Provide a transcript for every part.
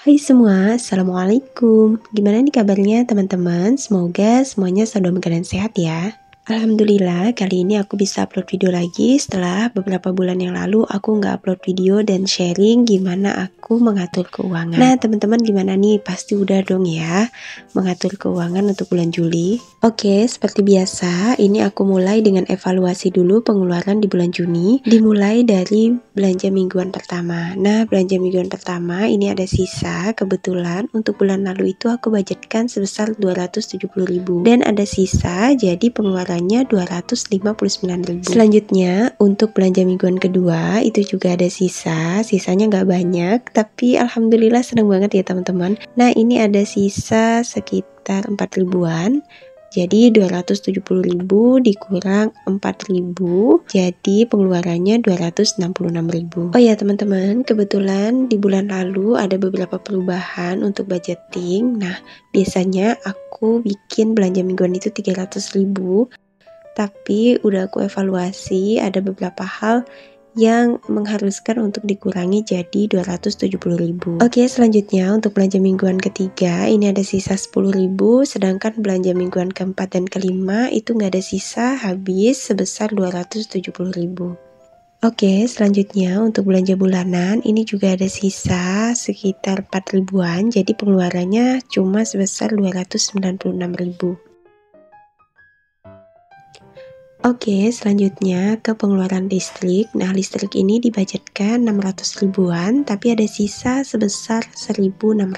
Hai semua, Assalamualaikum. Gimana nih kabarnya teman-teman? Semoga semuanya selalu dalam keadaan sehat ya. Alhamdulillah, kali ini aku bisa upload video lagi setelah beberapa bulan yang lalu aku nggak upload video dan sharing gimana aku mengatur keuangan. Nah, teman-teman gimana nih? Pasti udah dong ya mengatur keuangan untuk bulan Juli. Oke, seperti biasa, ini aku mulai dengan evaluasi dulu pengeluaran di bulan Juni. Dimulai dari belanja mingguan pertama. Nah, belanja mingguan pertama ini ada sisa. Kebetulan untuk bulan lalu itu aku budgetkan sebesar 270.000 dan ada sisa, jadi pengeluaran 259.000. Selanjutnya untuk belanja mingguan kedua itu juga ada sisanya nggak banyak, tapi alhamdulillah seneng banget ya teman-teman. Nah ini ada sisa sekitar 4.000-an. Jadi 270.000 dikurang 4.000, jadi pengeluarannya 266.000. Oh ya teman-teman, kebetulan di bulan lalu ada beberapa perubahan untuk budgeting. Nah, biasanya aku bikin belanja mingguan itu 300.000, tapi udah aku evaluasi ada beberapa hal yang mengharuskan untuk dikurangi jadi 270.000. Oke, selanjutnya untuk belanja mingguan ketiga ini ada sisa 10.000, sedangkan belanja mingguan keempat dan kelima itu nggak ada sisa, habis sebesar 270.000. Oke, selanjutnya untuk belanja bulanan ini juga ada sisa sekitar 4.000-an, jadi pengeluarannya cuma sebesar 296.000. Oke, selanjutnya ke pengeluaran listrik. Nah, listrik ini dibudgetkan 600.000-an, tapi ada sisa sebesar 1.600.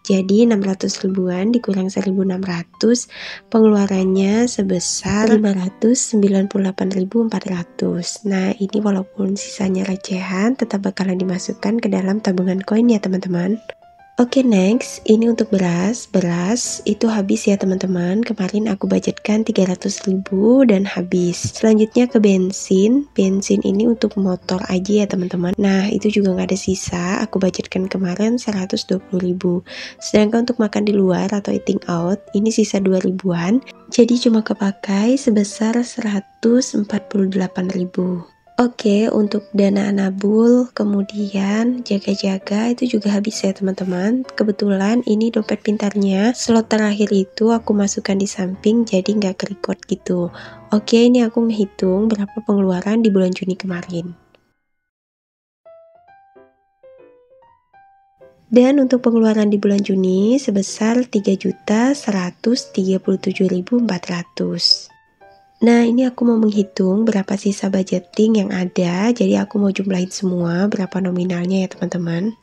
Jadi 600.000-an dikurang 1.600, pengeluarannya sebesar 598.400. Nah, ini walaupun sisanya recehan, tetap bakalan dimasukkan ke dalam tabungan koin ya teman-teman. Oke, next, ini untuk beras itu habis ya teman-teman. Kemarin aku budgetkan 300.000 dan habis. Selanjutnya ke bensin ini untuk motor aja ya teman-teman. Nah itu juga nggak ada sisa, aku budgetkan kemarin 120.000. Sedangkan untuk makan di luar atau eating out ini sisa 2.000-an, jadi cuma kepakai sebesar 148.000. Oke, untuk dana anabul, kemudian jaga-jaga itu juga habis ya teman-teman. Kebetulan ini dompet pintarnya, slot terakhir itu aku masukkan di samping jadi nggak ke-record gitu. Oke, ini aku menghitung berapa pengeluaran di bulan Juni kemarin. Dan untuk pengeluaran di bulan Juni sebesar 3.137.400. Nah ini aku mau menghitung berapa sisa budgeting yang ada, jadi aku mau jumlahin semua berapa nominalnya ya teman-teman.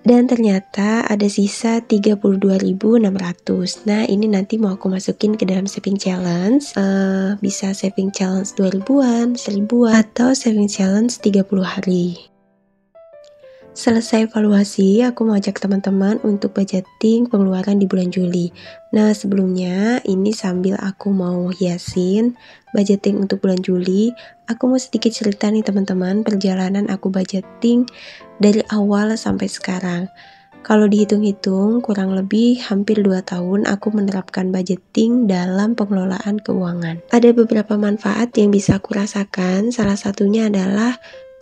Dan ternyata ada sisa 32.600. Nah ini nanti mau aku masukin ke dalam saving challenge. Bisa saving challenge 2.000-an, 1.000-an, atau saving challenge 30 hari. Selesai evaluasi, aku mau ajak teman-teman untuk budgeting pengeluaran di bulan Juli. Nah sebelumnya ini sambil aku mau hiasin budgeting untuk bulan Juli, aku mau sedikit cerita nih teman-teman perjalanan aku budgeting dari awal sampai sekarang. Kalau dihitung-hitung kurang lebih hampir 2 tahun aku menerapkan budgeting dalam pengelolaan keuangan. Ada beberapa manfaat yang bisa aku rasakan, salah satunya adalah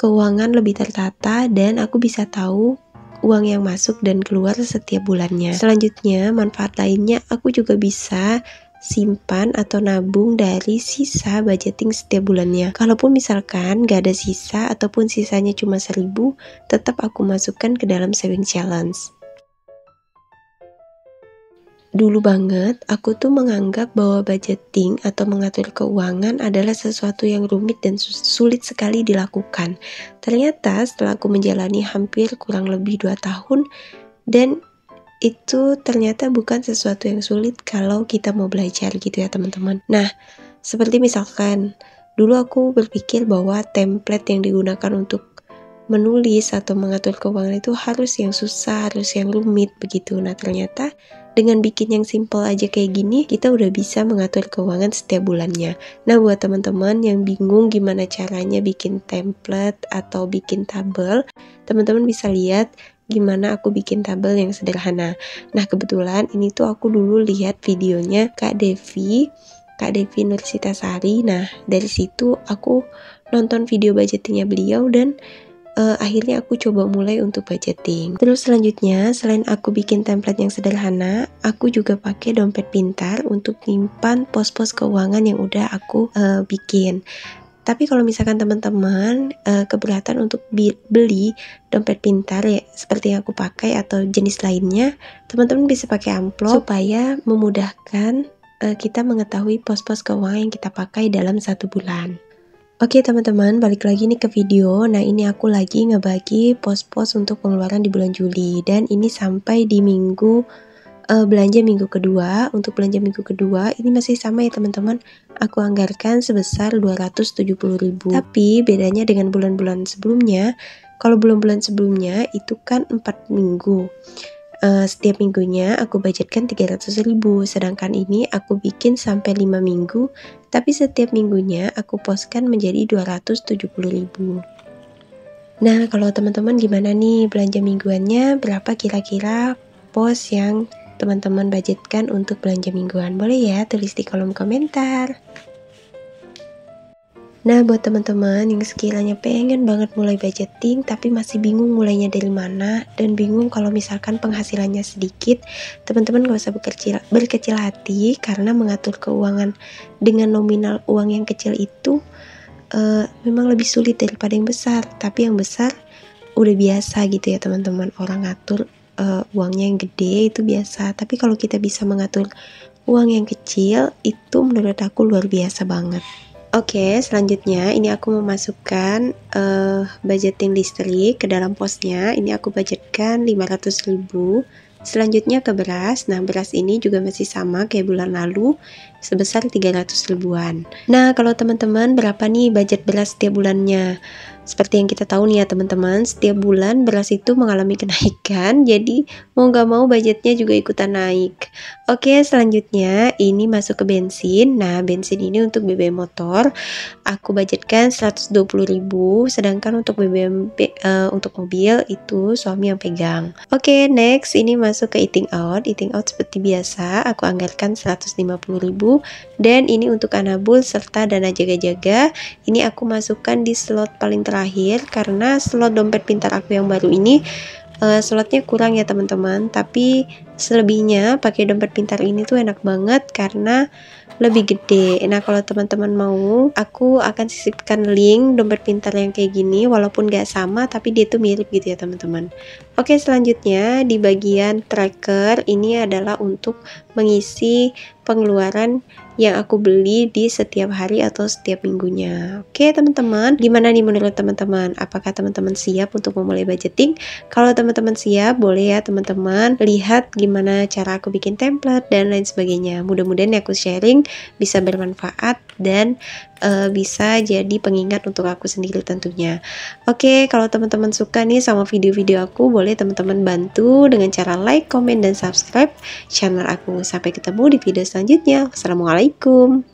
keuangan lebih tertata dan aku bisa tahu uang yang masuk dan keluar setiap bulannya. Selanjutnya, manfaat lainnya aku juga bisa simpan atau nabung dari sisa budgeting setiap bulannya. Kalaupun misalkan gak ada sisa ataupun sisanya cuma 1.000, tetap aku masukkan ke dalam saving challenge. Dulu banget, aku tuh menganggap bahwa budgeting atau mengatur keuangan adalah sesuatu yang rumit dan sulit sekali dilakukan. Ternyata setelah aku menjalani hampir kurang lebih 2 tahun, dan itu ternyata bukan sesuatu yang sulit kalau kita mau belajar gitu ya teman-teman. Nah, seperti misalkan, dulu aku berpikir bahwa template yang digunakan untuk menulis atau mengatur keuangan itu harus yang susah, harus yang rumit begitu. Nah ternyata dengan bikin yang simple aja kayak gini, kita udah bisa mengatur keuangan setiap bulannya. Nah buat teman-teman yang bingung gimana caranya bikin template atau bikin tabel, teman-teman bisa lihat gimana aku bikin tabel yang sederhana. Nah kebetulan ini tuh aku dulu lihat videonya Kak Devi Nursitasari. Nah dari situ aku nonton video budgetingnya beliau dan akhirnya aku coba mulai untuk budgeting. Terus selanjutnya, selain aku bikin template yang sederhana, aku juga pakai dompet pintar untuk nyimpan pos-pos keuangan yang udah aku bikin. Tapi kalau misalkan teman-teman keberatan untuk beli dompet pintar ya seperti yang aku pakai atau jenis lainnya, teman-teman bisa pakai amplop supaya memudahkan kita mengetahui pos-pos keuangan yang kita pakai dalam 1 bulan. Oke teman-teman, balik lagi nih ke video. Nah ini aku lagi ngebagi pos-pos untuk pengeluaran di bulan Juli. Dan ini sampai di belanja minggu kedua. Untuk belanja minggu kedua ini masih sama ya teman-teman. Aku anggarkan sebesar 270.000. Tapi bedanya dengan bulan-bulan sebelumnya, kalau bulan-bulan sebelumnya itu kan 4 minggu. Setiap minggunya aku budgetkan 300.000, sedangkan ini aku bikin sampai 5 minggu, tapi setiap minggunya aku poskan menjadi 270.000. Nah kalau teman-teman gimana nih belanja mingguannya, berapa kira-kira pos yang teman-teman budgetkan untuk belanja mingguan? Boleh ya tulis di kolom komentar. Nah buat teman-teman yang sekiranya pengen banget mulai budgeting tapi masih bingung mulainya dari mana dan bingung kalau misalkan penghasilannya sedikit, teman-teman gak usah berkecil hati karena mengatur keuangan dengan nominal uang yang kecil itu memang lebih sulit daripada yang besar. Tapi yang besar udah biasa gitu ya teman-teman, orang ngatur uangnya yang gede itu biasa, tapi kalau kita bisa mengatur uang yang kecil itu menurut aku luar biasa banget. Oke, selanjutnya ini aku memasukkan budgeting listrik ke dalam posnya. Ini aku budgetkan 500.000. Selanjutnya ke beras. Nah, beras ini juga masih sama kayak bulan lalu, sebesar 300.000-an. Nah, kalau teman-teman berapa nih budget beras setiap bulannya? Seperti yang kita tahu nih ya teman-teman, setiap bulan beras itu mengalami kenaikan, jadi mau gak mau budgetnya juga ikutan naik. Oke, selanjutnya ini masuk ke bensin. Nah, bensin ini untuk BBM motor aku budgetkan 120.000, sedangkan untuk BBM untuk mobil itu suami yang pegang. Oke, next ini masuk ke eating out. Eating out seperti biasa aku anggarkan 150.000, dan ini untuk anabul serta dana jaga-jaga. Ini aku masukkan di slot paling terakhir karena slot dompet pintar aku yang baru ini slotnya kurang ya teman-teman, tapi selebihnya pakai dompet pintar ini tuh enak banget karena lebih gede. Nah kalau teman-teman mau, aku akan sisipkan link dompet pintar yang kayak gini, walaupun gak sama tapi dia tuh mirip gitu ya teman-teman. Oke, selanjutnya di bagian tracker ini adalah untuk mengisi pengeluaran yang aku beli di setiap hari atau setiap minggunya. Oke teman-teman, gimana nih menurut teman-teman? Apakah teman-teman siap untuk memulai budgeting? Kalau teman-teman siap, boleh ya teman-teman lihat gimana cara aku bikin template dan lain sebagainya. Mudah-mudahan aku sharing bisa bermanfaat dan bisa jadi pengingat untuk aku sendiri tentunya. Oke, kalau teman-teman suka nih sama video-video aku, boleh teman-teman bantu dengan cara like, comment, dan subscribe channel aku. Sampai ketemu di video selanjutnya. Wassalamualaikum.